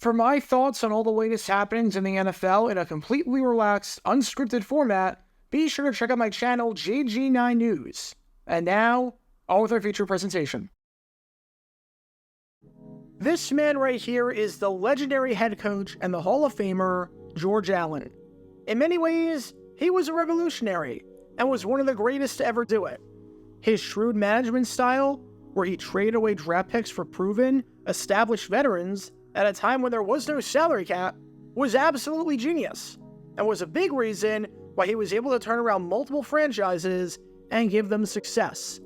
For my thoughts on all the latest happenings in the NFL in a completely relaxed, unscripted format, be sure to check out my channel, JG9 News. And now, on with our feature presentation. This man right here is the legendary head coach and the Hall of Famer, George Allen. In many ways, he was a revolutionary and was one of the greatest to ever do it. His shrewd management style, where he traded away draft picks for proven, established veterans at a time when there was no salary cap, was absolutely genius, and was a big reason why he was able to turn around multiple franchises and give them success.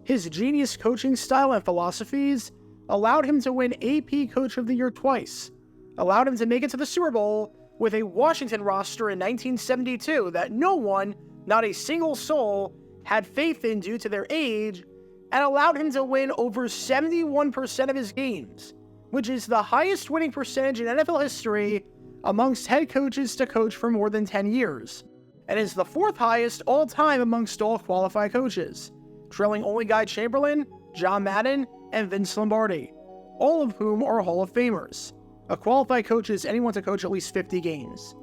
His genius coaching style and philosophies allowed him to win AP Coach of the Year twice, allowed him to make it to the Super Bowl with a Washington roster in 1972 that no one, not a single soul, had faith in due to their age, and allowed him to win over 71% of his games, which is the highest winning percentage in NFL history amongst head coaches to coach for more than 10 years, and is the fourth highest all-time amongst all qualified coaches, trailing only Guy Chamberlain, John Madden, and Vince Lombardi, all of whom are Hall of Famers. A qualified coach is anyone to coach at least 50 games.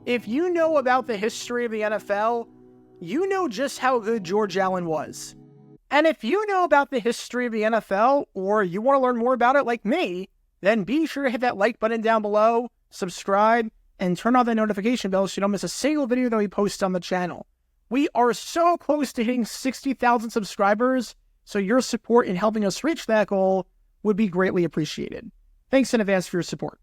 If you know about the history of the NFL, you know just how good George Allen was. And if you know about the history of the NFL, or you want to learn more about it like me, then be sure to hit that like button down below, subscribe, and turn on the notification bell so you don't miss a single video that we post on the channel. We are so close to hitting 60,000 subscribers, so your support in helping us reach that goal would be greatly appreciated. Thanks in advance for your support.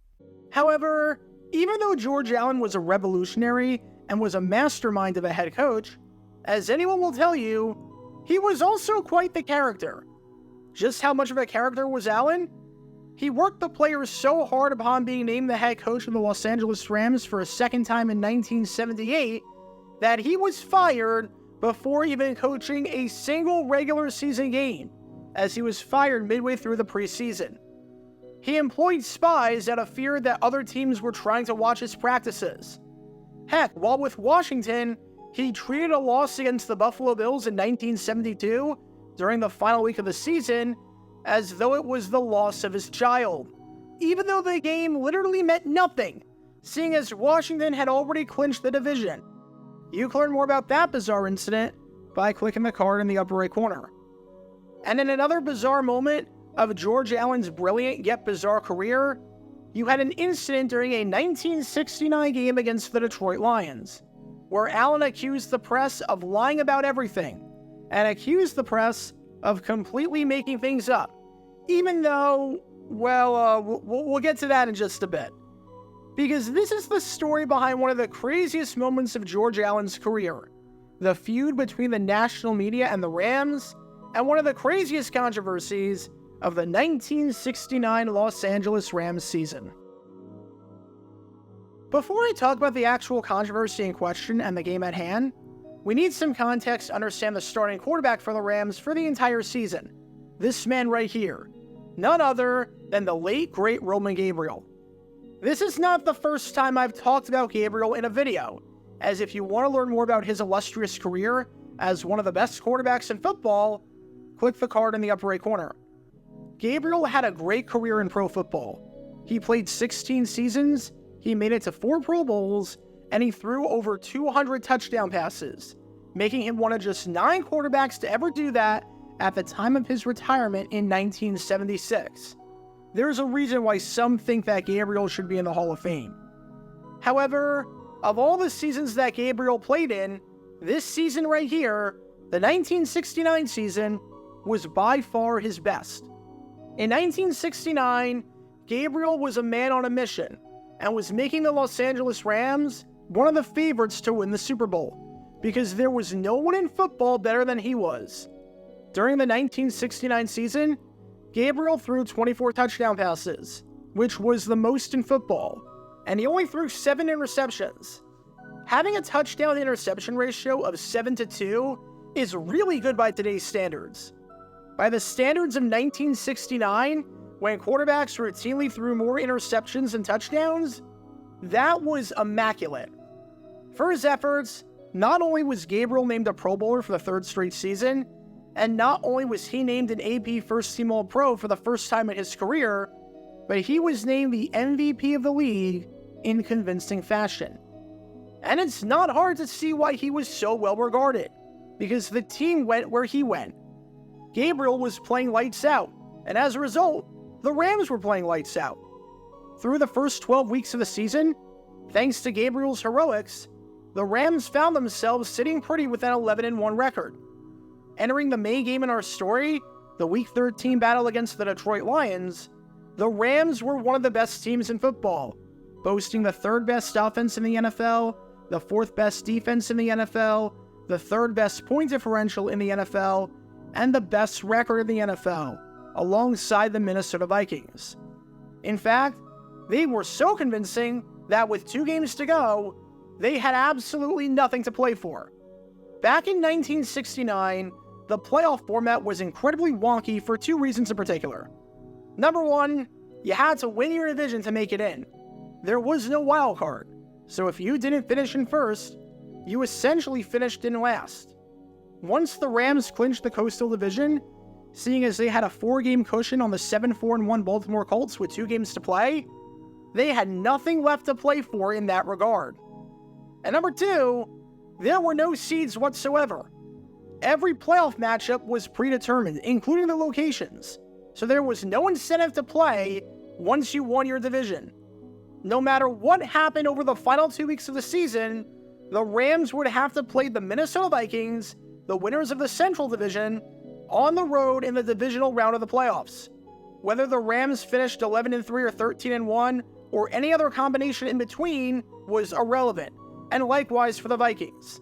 However, even though George Allen was a revolutionary and was a mastermind of a head coach, as anyone will tell you, he was also quite the character. Just how much of a character was Allen? He worked the players so hard upon being named the head coach of the Los Angeles Rams for a second time in 1978 that he was fired before even coaching a single regular season game, as he was fired midway through the preseason. He employed spies out of fear that other teams were trying to watch his practices. Heck, while with Washington, he treated a loss against the Buffalo Bills in 1972 during the final week of the season as though it was the loss of his child, even though the game literally meant nothing, seeing as Washington had already clinched the division. You can learn more about that bizarre incident by clicking the card in the upper right corner. And in another bizarre moment of George Allen's brilliant yet bizarre career, you had an incident during a 1969 game against the Detroit Lions, where Allen accused the press of lying about everything, and accused the press of completely making things up, even though, well, we'll get to that in just a bit. Because this is the story behind one of the craziest moments of George Allen's career, the feud between the national media and the Rams, and one of the craziest controversies of the 1969 Los Angeles Rams season. Before I talk about the actual controversy in question and the game at hand, we need some context to understand the starting quarterback for the Rams for the entire season. This man right here, none other than the late great Roman Gabriel. This is not the first time I've talked about Gabriel in a video, as if you want to learn more about his illustrious career as one of the best quarterbacks in football, click the card in the upper right corner. Gabriel had a great career in pro football. He played 16 seasons, he made it to 4 Pro Bowls, and he threw over 200 touchdown passes, making him one of just 9 quarterbacks to ever do that at the time of his retirement in 1976. There's a reason why some think that Gabriel should be in the Hall of Fame. However, of all the seasons that Gabriel played in, this season right here, the 1969 season, was by far his best. In 1969, Gabriel was a man on a mission, and was making the Los Angeles Rams one of the favorites to win the Super Bowl, because there was no one in football better than he was. During the 1969 season, Gabriel threw 24 touchdown passes, which was the most in football, and he only threw 7 interceptions. Having a touchdown-interception ratio of 7-2 is really good by today's standards. By the standards of 1969, when quarterbacks routinely threw more interceptions than touchdowns, that was immaculate. For his efforts, not only was Gabriel named a Pro Bowler for the 3rd straight season, and not only was he named an AP First Team All-Pro for the first time in his career, but he was named the MVP of the league in convincing fashion. And it's not hard to see why he was so well regarded, because the team went where he went. Gabriel was playing lights out, and as a result, the Rams were playing lights out. Through the first 12 weeks of the season, thanks to Gabriel's heroics, the Rams found themselves sitting pretty with an 11-1 record. Entering the May game in our story, the Week 13 battle against the Detroit Lions, the Rams were one of the best teams in football, boasting the third best offense in the NFL, the fourth best defense in the NFL, the third best point differential in the NFL, and the best record in the NFL, alongside the Minnesota Vikings. In fact, they were so convincing that with 2 games to go, they had absolutely nothing to play for. Back in 1969, the playoff format was incredibly wonky for 2 reasons in particular. Number 1, you had to win your division to make it in. There was no wild card, so if you didn't finish in first, you essentially finished in last. Once the Rams clinched the Coastal Division, seeing as they had a 4-game cushion on the 7-4-1 Baltimore Colts with 2 games to play, they had nothing left to play for in that regard. And number 2, there were no seeds whatsoever. Every playoff matchup was predetermined, including the locations, so there was no incentive to play once you won your division. No matter what happened over the final 2 weeks of the season, the Rams would have to play the Minnesota Vikings, the winners of the Central Division, on the road in the divisional round of the playoffs. Whether the Rams finished 11-3 or 13-1, or any other combination in between, was irrelevant, and likewise for the Vikings.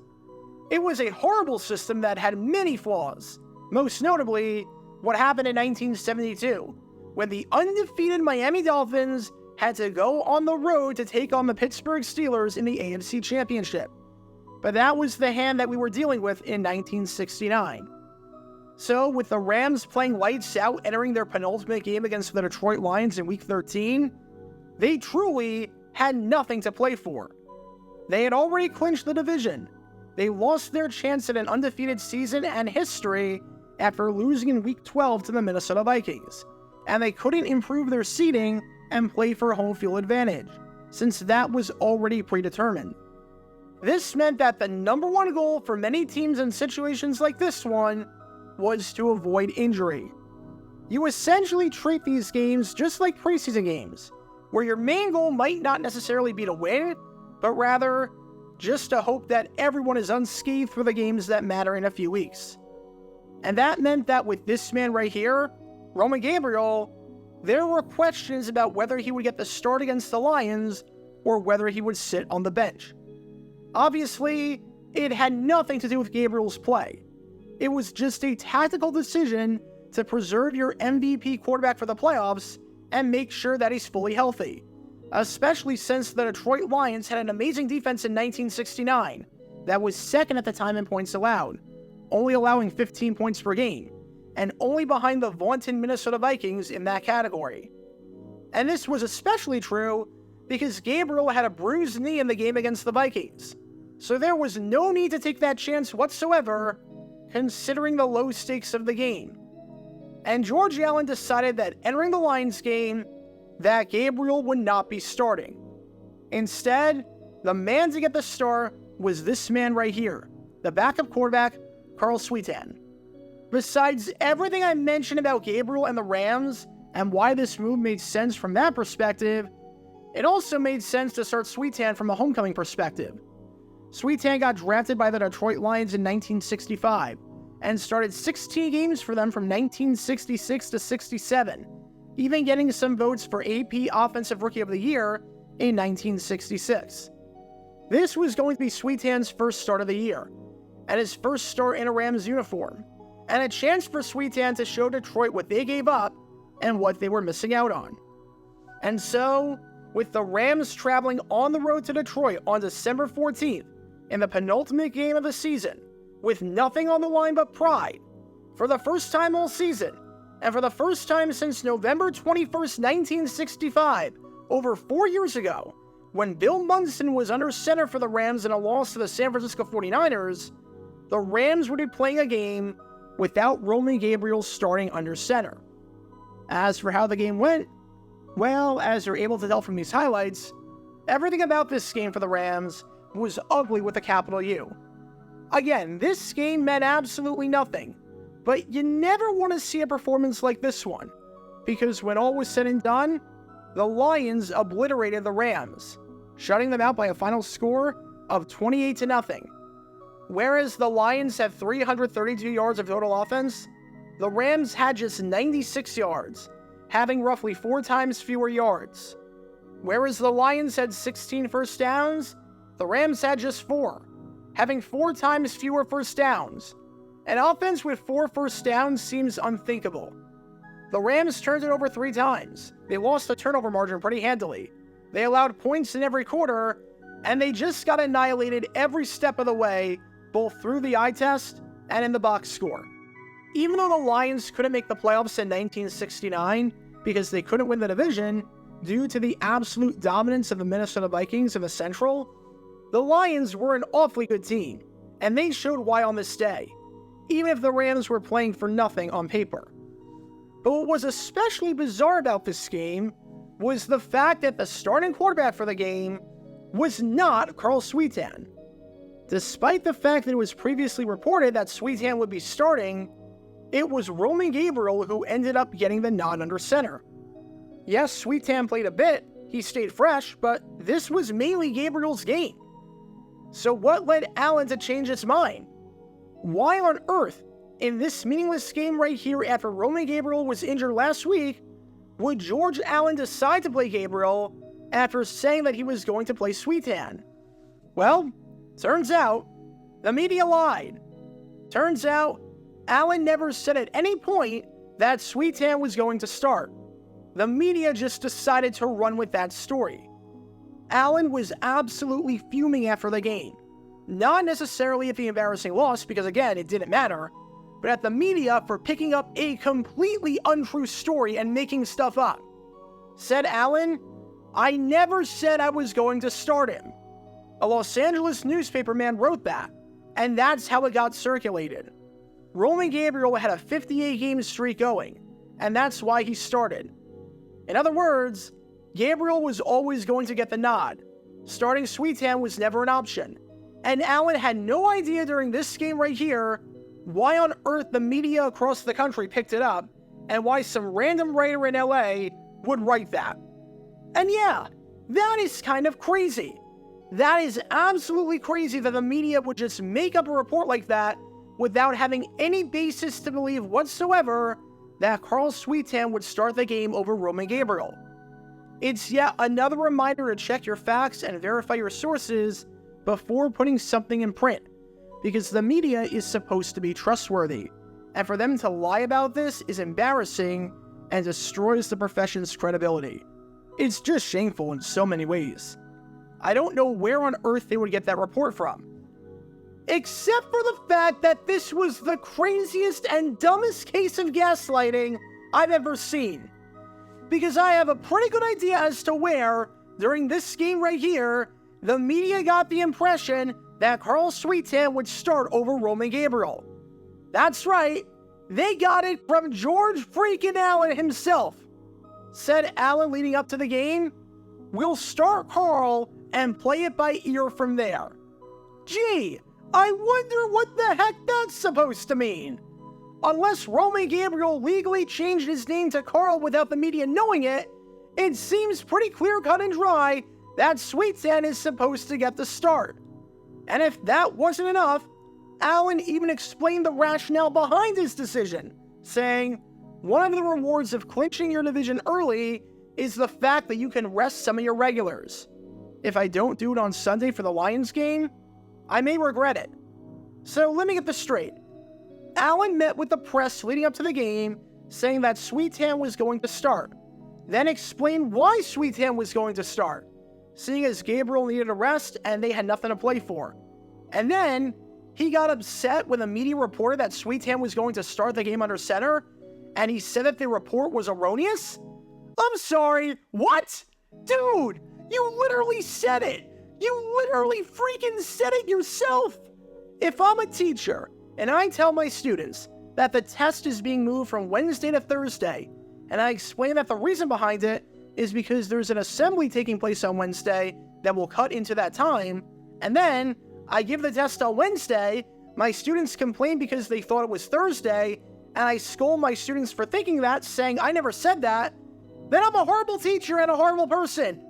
It was a horrible system that had many flaws, most notably what happened in 1972, when the undefeated Miami Dolphins had to go on the road to take on the Pittsburgh Steelers in the AFC Championship. But that was the hand that we were dealing with in 1969. So, with the Rams playing lights out entering their penultimate game against the Detroit Lions in Week 13, they truly had nothing to play for. They had already clinched the division. They lost their chance at an undefeated season and history after losing in Week 12 to the Minnesota Vikings, and they couldn't improve their seeding and play for home field advantage, since that was already predetermined. This meant that the number 1 goal for many teams in situations like this one was to avoid injury. You essentially treat these games just like preseason games, where your main goal might not necessarily be to win, but rather just to hope that everyone is unscathed for the games that matter in a few weeks. And that meant that with this man right here, Roman Gabriel, there were questions about whether he would get the start against the Lions or whether he would sit on the bench. Obviously, it had nothing to do with Gabriel's play. It was just a tactical decision to preserve your MVP quarterback for the playoffs and make sure that he's fully healthy, especially since the Detroit Lions had an amazing defense in 1969 that was second at the time in points allowed, only allowing 15 points per game, and only behind the vaunted Minnesota Vikings in that category. And this was especially true because Gabriel had a bruised knee in the game against the Vikings, so there was no need to take that chance whatsoever, considering the low stakes of the game. And George Allen decided that entering the Lions game, that Gabriel would not be starting. Instead, the man to get the start was this man right here, the backup quarterback, Carl Sweetan. Besides everything I mentioned about Gabriel and the Rams, and why this move made sense from that perspective, it also made sense to start Sweetan from a homecoming perspective. Sweetan got drafted by the Detroit Lions in 1965, and started 16 games for them from 1966 to 67, even getting some votes for AP Offensive Rookie of the Year in 1966. This was going to be Sweetan's first start of the year, and his first start in a Rams uniform, and a chance for Sweetan to show Detroit what they gave up and what they were missing out on. And so, with the Rams traveling on the road to Detroit on December 14th, in the penultimate game of the season, with nothing on the line but pride, for the first time all season, and for the first time since November 21st, 1965, over 4 years ago, when Bill Munson was under center for the Rams in a loss to the San Francisco 49ers, the Rams would be playing a game without Roman Gabriel starting under center. As for how the game went, Well, as you're able to tell from these highlights, everything about this game for the Rams was ugly with a capital U. Again, this game meant absolutely nothing, but you never want to see a performance like this one, because when all was said and done, the Lions obliterated the Rams, shutting them out by a final score of 28-0. Whereas the Lions had 332 yards of total offense, the Rams had just 96 yards, having roughly 4 times fewer yards. Whereas the Lions had 16 first downs, the Rams had just 4, having 4 times fewer first downs. An offense with 4 first downs seems unthinkable. The Rams turned it over 3 times. They lost the turnover margin pretty handily. They allowed points in every quarter, and they just got annihilated every step of the way, both through the eye test and in the box score. Even though the Lions couldn't make the playoffs in 1969 because they couldn't win the division due to the absolute dominance of the Minnesota Vikings in the Central, the Lions were an awfully good team, and they showed why on this day, even if the Rams were playing for nothing on paper. But what was especially bizarre about this game was the fact that the starting quarterback for the game was not Carl Sweetan. Despite the fact that it was previously reported that Sweetan would be starting, it was Roman Gabriel who ended up getting the nod under center. Yes, Sweetan played a bit, he stayed fresh, but this was mainly Gabriel's game. So what led Allen to change his mind? Why on earth, in this meaningless game right here after Roman Gabriel was injured last week, would George Allen decide to play Gabriel after saying that he was going to play Sweetan? Well, turns out, the media lied. Turns out, Allen never said at any point that Sweetan was going to start. The media just decided to run with that story. Allen was absolutely fuming after the game. Not necessarily at the embarrassing loss, because again, it didn't matter, but at the media for picking up a completely untrue story and making stuff up. Said Allen, "I never said I was going to start him." A Los Angeles newspaper man wrote that, and that's how it got circulated. Roman Gabriel had a 58-game streak going, and that's why he started. In other words, Gabriel was always going to get the nod. Starting Sweetan was never an option, and Allen had no idea during this game right here why on earth the media across the country picked it up, and why some random writer in LA would write that. And yeah, that is kind of crazy. That is absolutely crazy that the media would just make up a report like that without having any basis to believe whatsoever that Carl Sweetan would start the game over Roman Gabriel. It's yet another reminder to check your facts and verify your sources before putting something in print, because the media is supposed to be trustworthy, and for them to lie about this is embarrassing and destroys the profession's credibility. It's just shameful in so many ways. I don't know where on earth they would get that report from. Except for the fact that this was the craziest and dumbest case of gaslighting I've ever seen. Because I have a pretty good idea as to where, during this game right here, the media got the impression that Carl Sweetan would start over Roman Gabriel. That's right, they got it from George freaking Allen himself. Said Allen leading up to the game, "We'll start Carl and play it by ear from there." Gee, I wonder what the heck that's supposed to mean. Unless Roman Gabriel legally changed his name to Carl without the media knowing it, it seems pretty clear-cut and dry that Sweetan is supposed to get the start. And if that wasn't enough, Allen even explained the rationale behind his decision, saying, "One of the rewards of clinching your division early is the fact that you can rest some of your regulars. If I don't do it on Sunday for the Lions game, I may regret it." So let me get this straight. Allen met with the press leading up to the game, saying that Sweetan was going to start, then explained why Sweetan was going to start, seeing as Gabriel needed a rest and they had nothing to play for. And then he got upset when the media reported that Sweetan was going to start the game under center, and he said that the report was erroneous? I'm sorry, what? Dude, you literally said it. You literally freaking said it yourself. If I'm a teacher and I tell my students that the test is being moved from Wednesday to Thursday, and I explain that the reason behind it is because there's an assembly taking place on Wednesday that will cut into that time, and then I give the test on Wednesday, my students complain because they thought it was Thursday, and I scold my students for thinking that, saying I never said that, then I'm a horrible teacher and a horrible person.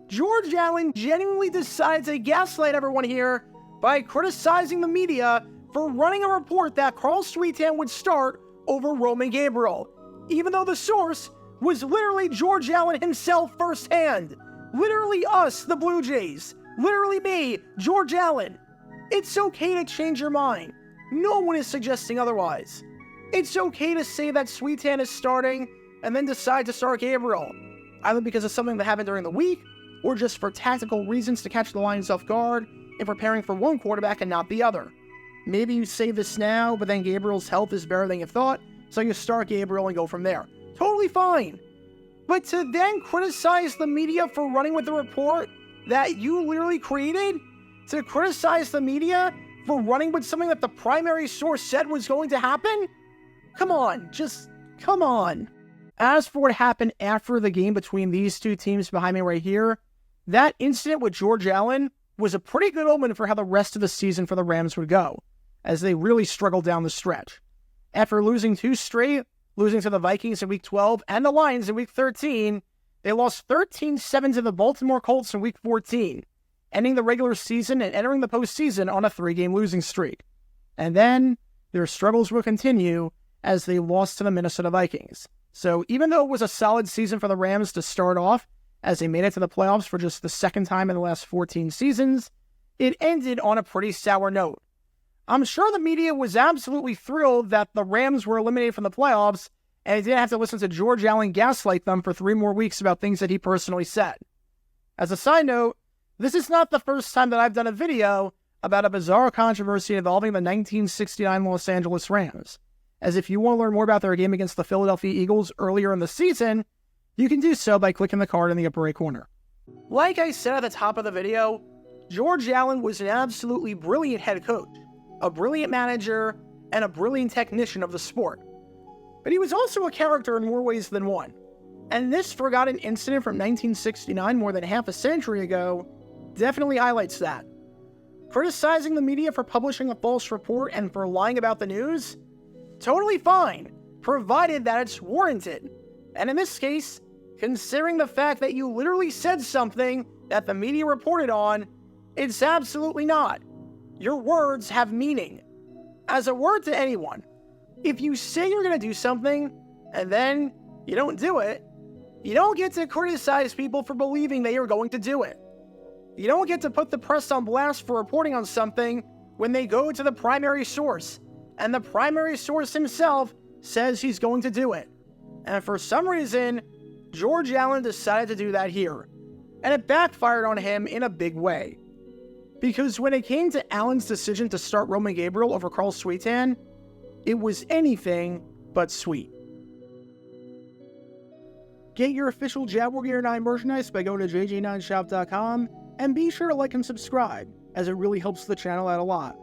George Allen genuinely decided to gaslight everyone here by criticizing the media for running a report that Carl Sweetan would start over Rams and Gabriel, even though the source was literally George Allen himself firsthand. Literally us, the Blue Jays. Literally me, George Allen. It's okay to change your mind. No one is suggesting otherwise. It's okay to say that Sweetan is starting and then decide to start Gabriel, either because of something that happened during the week or just for tactical reasons to catch the Lions off guard in preparing for one quarterback and not the other. Maybe you say this now, but then Gabriel's health is better than you thought, so you start Gabriel and go from there. Totally fine. But to then criticize the media for running with the report that you literally created, to criticize the media for running with something that the primary source said was going to happen? Come on, just come on. As for what happened after the game between these two teams behind me right here, that incident with George Allen was a pretty good omen for how the rest of the season for the Rams would go, as they really struggled down the stretch. After losing 2 straight, losing to the Vikings in Week 12 and the Lions in Week 13, they lost 13-7 to the Baltimore Colts in Week 14, ending the regular season and entering the postseason on a 3-game losing streak. And then their struggles will continue as they lost to the Minnesota Vikings. So even though it was a solid season for the Rams to start off, as they made it to the playoffs for just the second time in the last 14 seasons, it ended on a pretty sour note. I'm sure the media was absolutely thrilled that the Rams were eliminated from the playoffs, and they didn't have to listen to George Allen gaslight them for 3 more weeks about things that he personally said. As a side note, this is not the first time that I've done a video about a bizarre controversy involving the 1969 Los Angeles Rams, as if you want to learn more about their game against the Philadelphia Eagles earlier in the season, you can do so by clicking the card in the upper right corner. Like I said at the top of the video, George Allen was an absolutely brilliant head coach, a brilliant manager, and a brilliant technician of the sport. But he was also a character in more ways than one. And this forgotten incident from 1969, more than half a century ago, definitely highlights that. Criticizing the media for publishing a false report and for lying about the news? Totally fine, provided that it's warranted. And in this case, considering the fact that you literally said something that the media reported on, it's absolutely not. Your words have meaning. As a word to anyone, if you say you're going to do something, and then you don't do it, you don't get to criticize people for believing that you're going to do it. You don't get to put the press on blast for reporting on something when they go to the primary source, and the primary source himself says he's going to do it. And for some reason, George Allen decided to do that here, and it backfired on him in a big way. Because when it came to Allen's decision to start Rams and Gabriel over Carl Sweetan, it was anything but sweet. Get your official Jaguar Gear 9 merchandise by going to jj9shop.com, and be sure to like and subscribe, as it really helps the channel out a lot.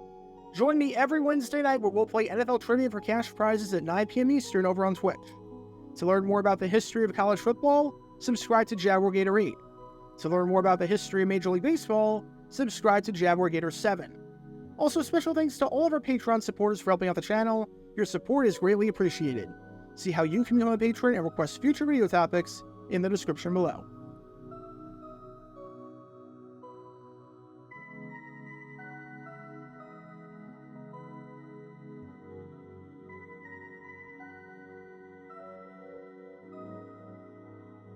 Join me every Wednesday night where we'll play NFL Trivia for cash prizes at 9 p.m. Eastern over on Twitch. To learn more about the history of college football, subscribe to Jaguar Gator 8. To learn more about the history of Major League Baseball, subscribe to Jaguar Gator 7. Also, special thanks to all of our Patreon supporters for helping out the channel. Your support is greatly appreciated. See how you can become a patron and request future video topics in the description below.